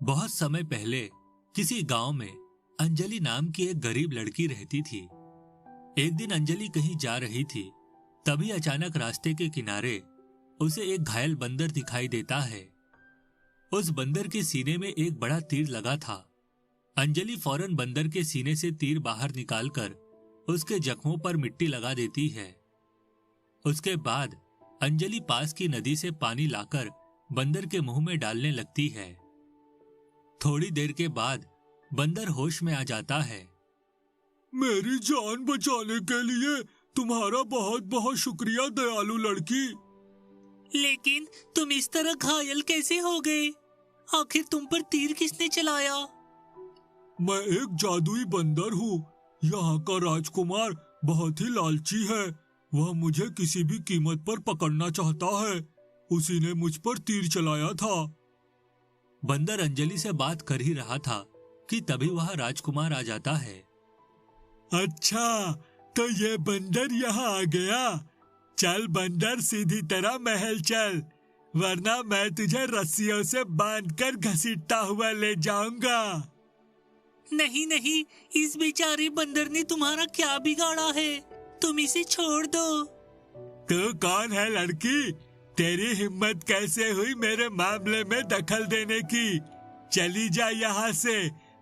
बहुत समय पहले किसी गांव में अंजलि नाम की एक गरीब लड़की रहती थी। एक दिन अंजलि कहीं जा रही थी, तभी अचानक रास्ते के किनारे उसे एक घायल बंदर दिखाई देता है। उस बंदर के सीने में एक बड़ा तीर लगा था। अंजलि फौरन बंदर के सीने से तीर बाहर निकालकर उसके जख्मों पर मिट्टी लगा देती है। उसके बाद अंजलि पास की नदी से पानी लाकर बंदर के मुंह में डालने लगती है। थोड़ी देर के बाद बंदर होश में आ जाता है। मेरी जान बचाने के लिए तुम्हारा बहुत बहुत शुक्रिया दयालु लड़की। लेकिन तुम इस तरह घायल कैसे हो गए? आखिर तुम पर तीर किसने चलाया? मैं एक जादुई बंदर हूँ। यहाँ का राजकुमार बहुत ही लालची है। वह मुझे किसी भी कीमत पर पकड़ना चाहता है। उसी ने मुझ पर तीर चलाया था। बंदर अंजलि से बात कर ही रहा था कि तभी वह राजकुमार आ जाता है। अच्छा, तो ये बंदर यहाँ आ गया। चल बंदर, सीधी तरह महल चल, वरना मैं तुझे रस्सियों से बांधकर घसीटता हुआ ले जाऊंगा। नहीं नहीं, इस बेचारे बंदर ने तुम्हारा क्या बिगाड़ा है? तुम इसे छोड़ दो। तू कौन है लड़की? तेरी हिम्मत कैसे हुई मेरे मामले में दखल देने की? चली जा यहाँ से,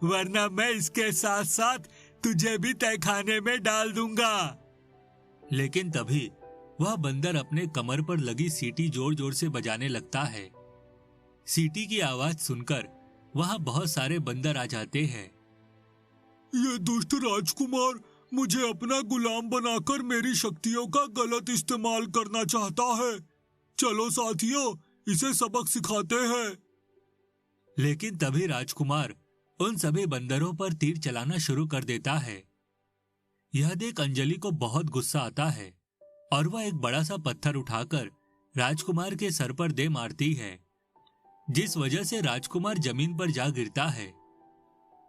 वरना मैं इसके साथ साथ तुझे भी तहखाने में डाल दूंगा। लेकिन तभी वह बंदर अपने कमर पर लगी सीटी जोर जोर से बजाने लगता है। सीटी की आवाज सुनकर वहां बहुत सारे बंदर आ जाते हैं। ये दुष्ट राजकुमार मुझे अपना गुलाम बनाकर मेरी शक्तियों का गलत इस्तेमाल करना चाहता है। चलो साथियों, इसे सबक सिखाते हैं। लेकिन तभी राजकुमार उन सभी बंदरों पर तीर चलाना शुरू कर देता है। यह देख अंजलि को बहुत गुस्सा आता है और वह एक बड़ा सा पत्थर उठाकर राजकुमार के सर पर दे मारती है, जिस वजह से राजकुमार जमीन पर जा गिरता है।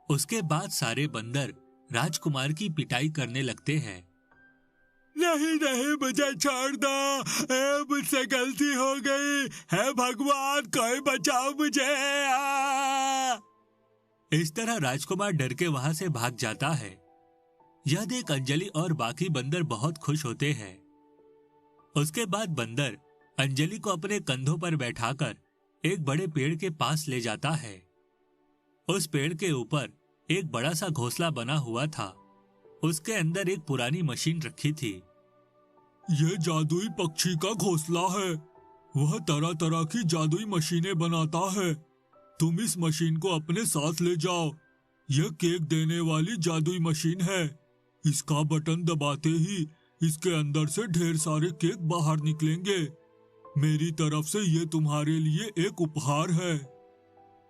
उसके बाद सारे बंदर राजकुमार की पिटाई करने लगते हैं। नहीं नहीं, मुझे छोड़ दो, मुझसे गलती हो गई है। भगवान कोई बचाओ मुझे। इस तरह राजकुमार डर के वहां से भाग जाता है। यह देख अंजलि और बाकी बंदर बहुत खुश होते हैं। उसके बाद बंदर अंजलि को अपने कंधों पर बैठाकर एक बड़े पेड़ के पास ले जाता है। उस पेड़ के ऊपर एक बड़ा सा घोंसला बना हुआ था। उसके अंदर एक पुरानी मशीन रखी थी। ये जादुई पक्षी का घोंसला है। वह तरह तरह की जादुई मशीनें बनाता है। तुम इस मशीन को अपने साथ ले जाओ। यह केक देने वाली जादुई मशीन है। इसका बटन दबाते ही इसके अंदर से ढेर सारे केक बाहर निकलेंगे। मेरी तरफ से ये तुम्हारे लिए एक उपहार है।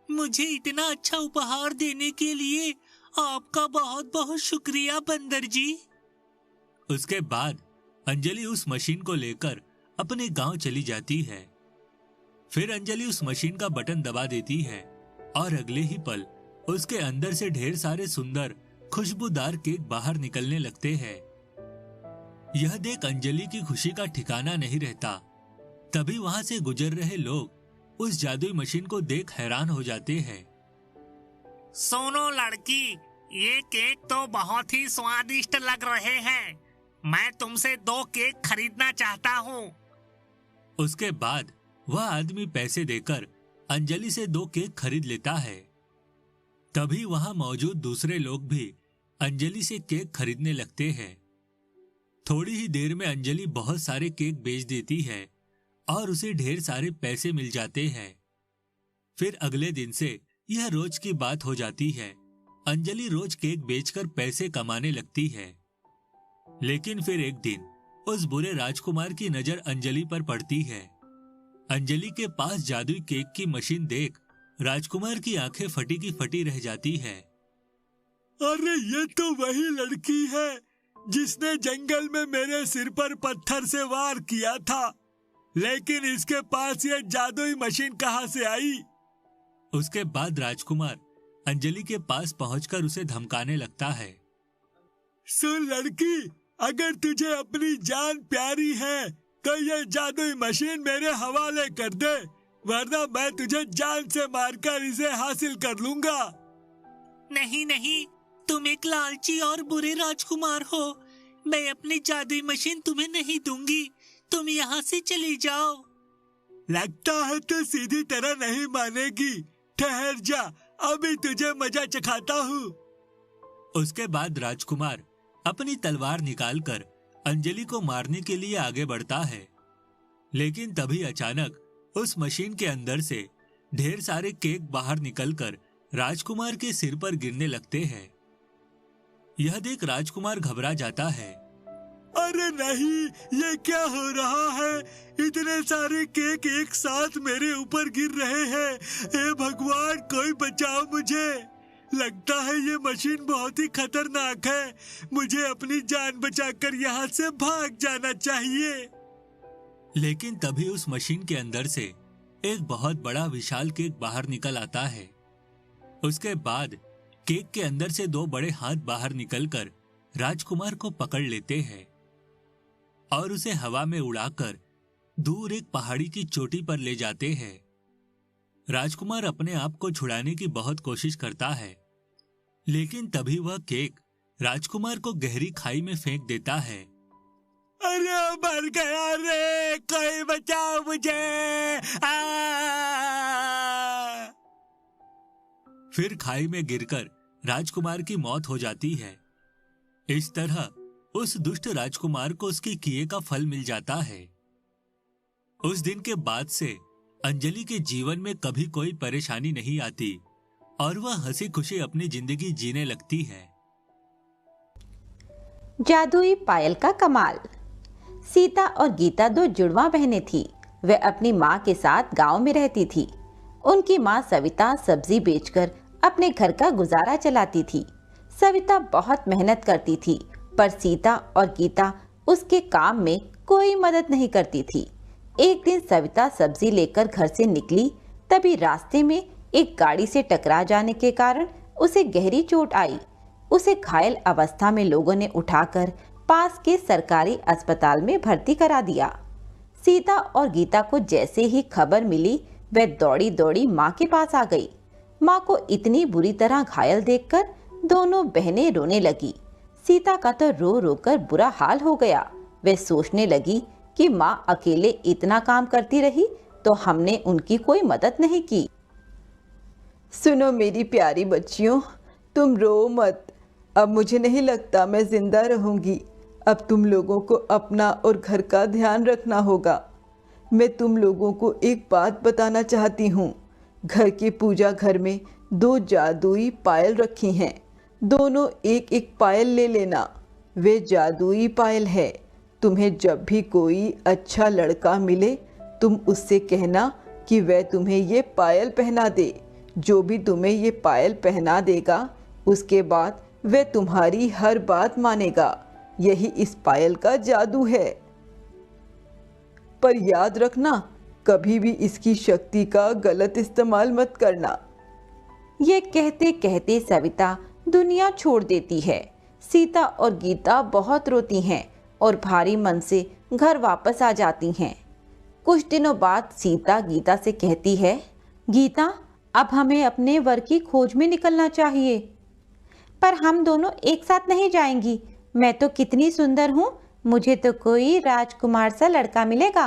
मुझे इतना अच्छा उपहार देने के लिए आपका बहुत बहुत शुक्रिया बंदर जी। उसके बाद अंजलि उस मशीन को लेकर अपने गांव चली जाती है। फिर अंजलि उस मशीन का बटन दबा देती है और अगले ही पल उसके अंदर से ढेर सारे सुंदर खुशबूदार केक बाहर निकलने लगते हैं। यह देख अंजलि की खुशी का ठिकाना नहीं रहता। तभी वहां से गुजर रहे लोग उस जादुई मशीन को देख हैरान हो जाते हैं। सुनो लड़की, ये केक तो बहुत ही स्वादिष्ट लग रहे हैं। मैं तुमसे 2 केक खरीदना चाहता हूँ। उसके बाद वह आदमी पैसे देकर अंजलि से 2 केक खरीद लेता है। तभी वहां मौजूद दूसरे लोग भी अंजलि से केक खरीदने लगते हैं। थोड़ी ही देर में अंजलि बहुत सारे केक बेच देती है और उसे ढेर सारे पैसे मिल जाते हैं। फिर अगले दिन से यह रोज की बात हो जाती है। अंजलि रोज केक बेचकर पैसे कमाने लगती है। लेकिन फिर एक दिन उस बुरे राजकुमार की नजर अंजलि पर पड़ती है। अंजलि के पास जादुई केक की मशीन देख राजकुमार की आंखें फटी की फटी रह जाती है। अरे ये तो वही लड़की है जिसने जंगल में मेरे सिर पर पत्थर से वार किया था। लेकिन इसके पास ये जादुई मशीन कहाँ से आई? उसके बाद राजकुमार अंजलि के पास पहुंचकर उसे धमकाने लगता है। सुन लड़की, अगर तुझे अपनी जान प्यारी है तो ये जादुई मशीन मेरे हवाले कर दे, वरना मैं तुझे जान से मारकर इसे हासिल कर लूंगा। नहीं नहीं, तुम एक लालची और बुरे राजकुमार हो। मैं अपनी जादुई मशीन तुम्हें नहीं दूंगी। तुम यहाँ से चली जाओ। लगता है तू सीधी तरह नहीं मानेगी। ठहर जा, अभी तुझे मजा चखाता हूँ। उसके बाद राजकुमार अपनी तलवार निकालकर अंजलि को मारने के लिए आगे बढ़ता है, लेकिन तभी अचानक उस मशीन के अंदर से ढेर सारे केक बाहर निकलकर राजकुमार के सिर पर गिरने लगते हैं। यह देख राजकुमार घबरा जाता है। अरे नहीं, ये क्या हो रहा है? इतने सारे केक एक साथ मेरे ऊपर गिर रहे हैं। हे भगवान, कोई बचाओ मुझे। लगता है ये मशीन बहुत ही खतरनाक है। मुझे अपनी जान बचाकर यहाँ से भाग जाना चाहिए। लेकिन तभी उस मशीन के अंदर से एक बहुत बड़ा विशाल केक बाहर निकल आता है। उसके बाद केक के अंदर से दो बड़े हाथ बाहर निकलकर राजकुमार को पकड़ लेते हैं और उसे हवा में उड़ाकर दूर एक पहाड़ी की चोटी पर ले जाते हैं। राजकुमार अपने आप को छुड़ाने की बहुत कोशिश करता है, लेकिन तभी वह केक राजकुमार को गहरी खाई में फेंक देता है। अरे मर गया रे, कोई बचाओ मुझे। फिर खाई में गिरकर राजकुमार की मौत हो जाती है। इस तरह उस दुष्ट राजकुमार को उसके किए का फल मिल जाता है। उस दिन के बाद से अंजलि के जीवन में कभी कोई परेशानी नहीं आती और वह हंसी खुशी अपनी जिंदगी जीने लगती है। जादुई पायल का कमाल। सीता और गीता दो जुड़वा बहनें थीं। वे अपनी माँ के साथ गांव में रहती थी। उनकी माँ सविता सब्जी बेचकर अपने घर का गुजारा चलाती थी। सविता बहुत मेहनत करती थी, पर सीता और गीता उसके काम में कोई मदद नहीं करती थी। एक दिन सविता सब्जी लेकर घर से निकली, तभी रास्ते में एक गाड़ी से टकरा जाने के कारण उसे गहरी चोट आई। उसे घायल अवस्था में लोगों ने उठाकर पास के सरकारी अस्पताल में भर्ती करा दिया। सीता और गीता को जैसे ही खबर मिली, वह दौड़ी दौड़ी माँ के पास आ गई। माँ को इतनी बुरी तरह घायल देखकर दोनों बहनें रोने लगी। सीता का तो रो रो कर बुरा हाल हो गया। वह सोचने लगी कि माँ अकेले इतना काम करती रही तो हमने उनकी कोई मदद नहीं की। सुनो मेरी प्यारी बच्चियों, तुम रो मत। अब मुझे नहीं लगता मैं जिंदा रहूंगी। अब तुम लोगों को अपना और घर का ध्यान रखना होगा। मैं तुम लोगों को एक बात बताना चाहती हूँ। घर के पूजा घर में दो जादुई पायल रखी हैं। दोनों एक एक पायल ले लेना। वे जादुई पायल है। तुम्हें जब भी कोई अच्छा लड़का मिले, तुम उससे कहना कि वह तुम्हें ये पायल पहना दे। जो भी तुम्हें ये पायल पहना देगा, उसके बाद वह तुम्हारी हर बात मानेगा। यही इस पायल का जादू है। पर याद रखना, कभी भी इसकी शक्ति का गलत इस्तेमाल मत करना। ये कहते कहते सविता दुनिया छोड़ देती है। सीता और गीता बहुत रोती हैं और भारी मन से घर वापस आ जाती हैं। कुछ दिनों बाद सीता गीता से कहती है, गीता, अब हमें अपने वर की खोज में निकलना चाहिए। पर हम दोनों एक साथ नहीं जाएंगी। मैं तो कितनी सुंदर हूँ, मुझे तो कोई राजकुमार सा लड़का मिलेगा,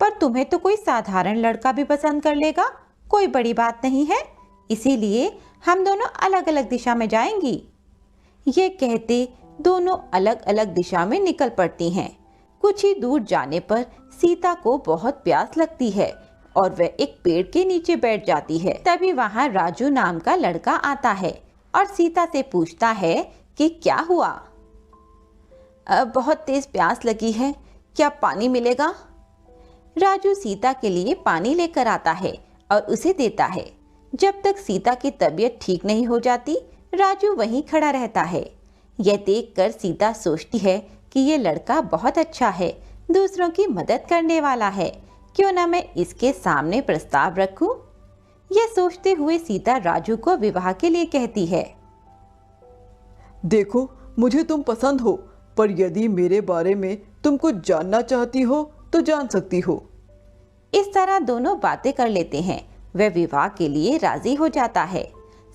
पर तुम्हें तो कोई साधारण लड़का भी पसंद कर लेगा। कोई बड़ी बात नहीं है, इसीलिए हम दोनों अलग अलग दिशा में जाएंगी। ये कहते दोनों अलग अलग दिशा में निकल पड़ती हैं। कुछ ही दूर जाने पर सीता को बहुत प्यास लगती है और वह एक पेड़ के नीचे बैठ जाती है। तभी वहाँ राजू नाम का लड़का आता है और सीता से पूछता है कि क्या हुआ। बहुत तेज प्यास लगी है, क्या पानी मिलेगा? राजू सीता के लिए पानी लेकर आता है और उसे देता है। जब तक सीता की तबीयत ठीक नहीं हो जाती, राजू वहीं खड़ा रहता है। यह देखकर सीता सोचती है कि ये लड़का बहुत अच्छा है, दूसरों की मदद करने वाला है। क्यों ना मैं इसके सामने प्रस्ताव रखूं? यह सोचते हुए सीता राजू को विवाह के लिए कहती है। देखो, मुझे तुम पसंद हो, पर यदि मेरे बारे में तुम कुछ जानना चाहती हो तो जान सकती हो। इस तरह दोनों बातें कर लेते हैं। वह विवाह के लिए राजी हो जाता है।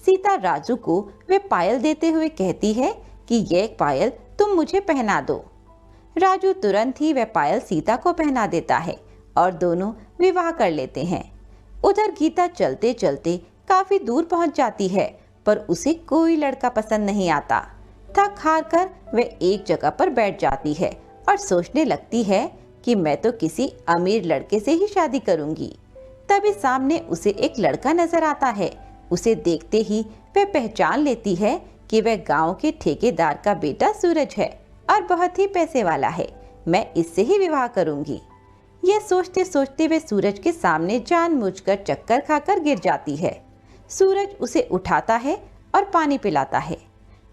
सीता राजू को वे पायल देते हुए कहती है कि यह पायल तुम मुझे पहना दो। राजू तुरंत ही वह पायल सीता को पहना देता है और दोनों विवाह कर लेते हैं। उधर गीता चलते चलते काफी दूर पहुंच जाती है, पर उसे कोई लड़का पसंद नहीं आता। थक हार कर वह एक जगह पर बैठ जाती है और सोचने लगती है कि मैं तो किसी अमीर लड़के से ही शादी करूंगी। तभी सामने उसे एक लड़का नजर आता है। उसे देखते ही वह पहचान लेती है कि वह गांव के ठेकेदार का बेटा सूरज है और बहुत ही पैसे वाला है। मैं इससे ही विवाह करूंगी। यह सोचते सोचते वे सूरज के सामने जानबूझकर चक्कर खाकर गिर जाती है। सूरज उसे उठाता है और पानी पिलाता है।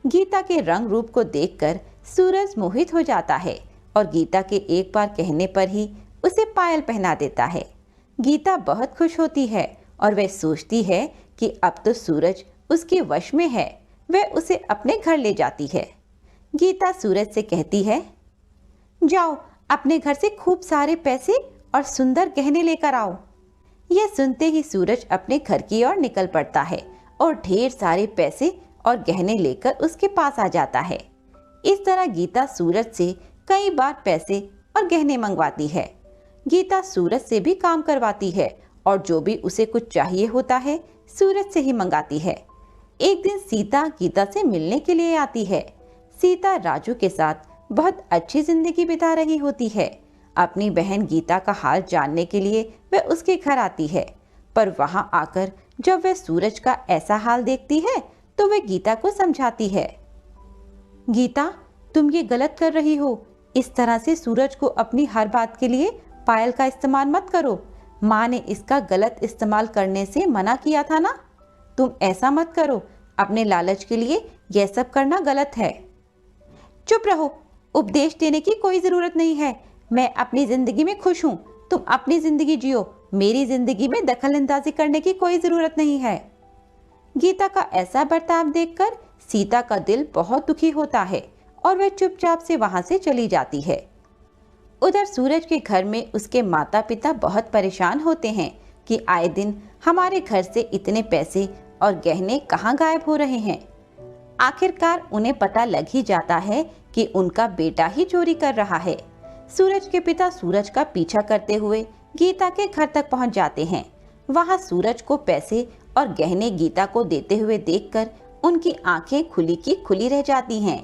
गीता के रंग रूप को देखकर सूरज मोहित हो जाता है और गीता के एक बार कहने पर ही उसे पायल पहना देता है। गीता बहुत खुश होती है और वह सोचती है कि अब तो सूरज उसके वश में है। वह उसे अपने घर ले जाती है। गीता सूरज से कहती है, जाओ अपने घर से खूब सारे पैसे और सुंदर गहने लेकर आओ। यह सुनते ही सूरज अपने घर की ओर निकल पड़ता है और ढेर सारे पैसे और गहने लेकर उसके पास आ जाता है। इस तरह गीता सूरज से कई बार पैसे और गहने मंगवाती है। गीता सूरज से भी काम करवाती है और जो भी उसे कुछ चाहिए होता है सूरज से ही मंगाती है। एक दिन सीता गीता से मिलने के लिए आती है। सीता राजू के साथ बहुत अच्छी जिंदगी बिता रही होती है। अपनी बहन गीता का हाल जानने के लिए वह उसके घर आती है, पर वहां आकर जब वह सूरज का ऐसा हाल देखती है तो वह गीता को समझाती है, गीता तुम ये गलत कर रही हो। इस तरह से सूरज को अपनी हर बात के लिए पायल का इस्तेमाल मत करो। माँ ने इसका गलत इस्तेमाल करने से मना किया था ना। तुम ऐसा मत करो। अपने लालच के लिए यह सब करना गलत है। चुप रहो। उपदेश देने की कोई जरूरत नहीं है। मैं अपनी जिंदगी में खुश हूँ। तुम अपनी जिंदगी जियो। मेरी जिंदगी में दखल अंदाजी करने की कोई जरूरत नहीं है। गीता का ऐसा बर्ताव देखकर सीता का दिल बहुत दुखी होता है और वह चुपचाप से वहां से चली जाती है। उधर सूरज के घर में उसके माता पिता बहुत परेशान होते हैं कि आए दिन हमारे घर से इतने पैसे और गहने कहाँ गायब हो रहे हैं। आखिरकार उन्हें पता लग ही जाता है कि उनका बेटा ही चोरी कर रहा है। सूरज के पिता सूरज का पीछा करते हुए गीता के घर तक पहुंच जाते हैं। वहां सूरज को पैसे और गहने गीता को देते हुए देखकर उनकी आंखें खुली की खुली रह जाती हैं।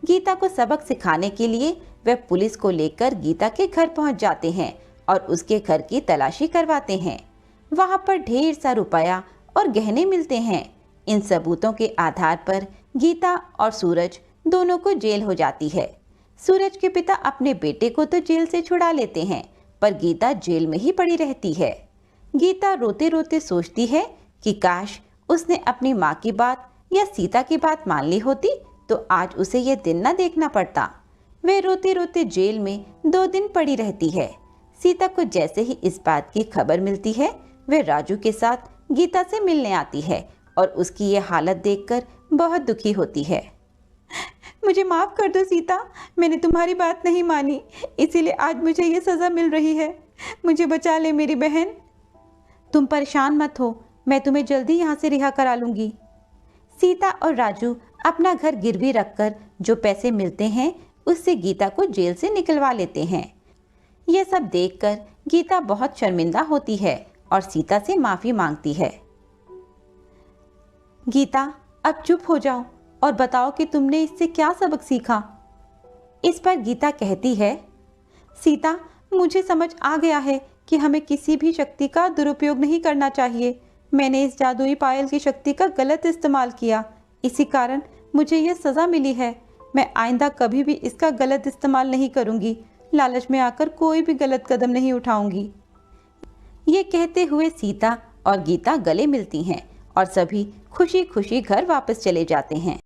गीता को सबक सिखाने के लिए वे पुलिस को लेकर गीता के घर पहुंच जाते हैं और उसके घर की तलाशी करवाते हैं। वहां पर ढेर सा रुपया और गहने मिलते हैं। इन सबूतों के आधार पर गीता और सूरज दोनों को जेल हो जाती है। सूरज के पिता अपने बेटे को तो जेल से छुड़ा लेते हैं, पर गीता जेल में ही पड़ी रहती है। गीता रोते रोते सोचती है कि काश उसने अपनी माँ की बात या सीता की बात मान ली होती तो आज उसे यह दिन न देखना पड़ता। वे रोते रोते जेल में 2 दिन पड़ी रहती है। सीता को जैसे ही इस बात की खबर मिलती है वे राजू के साथ गीता से मिलने आती है और उसकी ये हालत देखकर बहुत दुखी होती है। मुझे माफ कर दो सीता, मैंने तुम्हारी बात नहीं मानी, इसीलिए आज मुझे ये सजा मिल रही है। मुझे बचा ले मेरी बहन। तुम परेशान मत हो, मैं तुम्हें जल्दी यहाँ से रिहा करा लूंगी। सीता और राजू अपना घर गिरवी रखकर जो पैसे मिलते हैं उससे गीता को जेल से निकलवा लेते हैं। यह सब देखकर गीता बहुत शर्मिंदा होती है और सीता से माफी मांगती है। गीता अब चुप हो जाओ और बताओ कि तुमने इससे क्या सबक सीखा। इस पर गीता कहती है, सीता मुझे समझ आ गया है कि हमें किसी भी शक्ति का दुरुपयोग नहीं करना चाहिए। मैंने इस जादुई पायल की शक्ति का गलत इस्तेमाल किया, इसी कारण मुझे यह सजा मिली है। मैं आइंदा कभी भी इसका गलत इस्तेमाल नहीं करूंगी। लालच में आकर कोई भी गलत कदम नहीं उठाऊंगी। ये कहते हुए सीता और गीता गले मिलती हैं और सभी खुशी खुशी घर वापस चले जाते हैं।